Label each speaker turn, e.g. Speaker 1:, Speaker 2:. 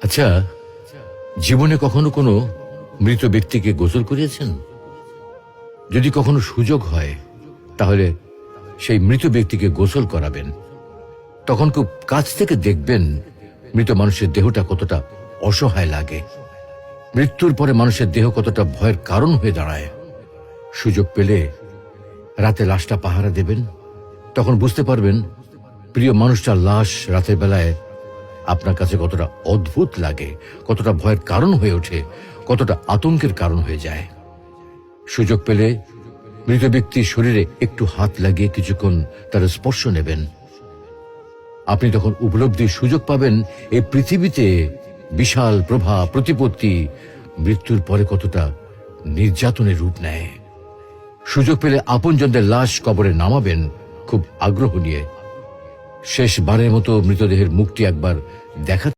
Speaker 1: আচ্ছা, জীবনে কখনো কোনো মৃত ব্যক্তিকে গোসল করিয়েছেন? যদি কখনো সুযোগ হয় তাহলে সেই মৃত ব্যক্তিকে গোসল করাবেন। তখন খুব কাছ থেকে দেখবেন মৃত মানুষের দেহটা কতটা অসহায় লাগে, মৃত্যুর পরে মানুষের দেহ কতটা ভয়ের কারণ হয়ে দাঁড়ায়। সুযোগ পেলে রাতে লাশটা পাহারা দেবেন, তখন বুঝতে পারবেন প্রিয় মানুষটার লাশ রাতের বেলায় আপনার কাছে কতটা অদ্ভুত লাগে, কতটা ভয়ের কারণ হয়ে ওঠে, কতটা আতঙ্কের কারণ হয়ে যায়। সুযোগ পেলে মৃত ব্যক্তির শরীরে একটু হাত লাগিয়ে কিছুক্ষণ তার স্পর্শ নেবেন। আপনি তখন উপলব্ধির সুযোগ পাবেন এই পৃথিবীতে বিশাল প্রভাব প্রতিপত্তি মৃত্যুর পরে কতটা নির্যাতনের রূপ নেয়। সুযোগ পেলে আপনজনদের লাশ কবরে নামাবেন খুব আগ্রহ নিয়ে। শেষবারের মতো মৃতদেহের মুখটি একবার দেখা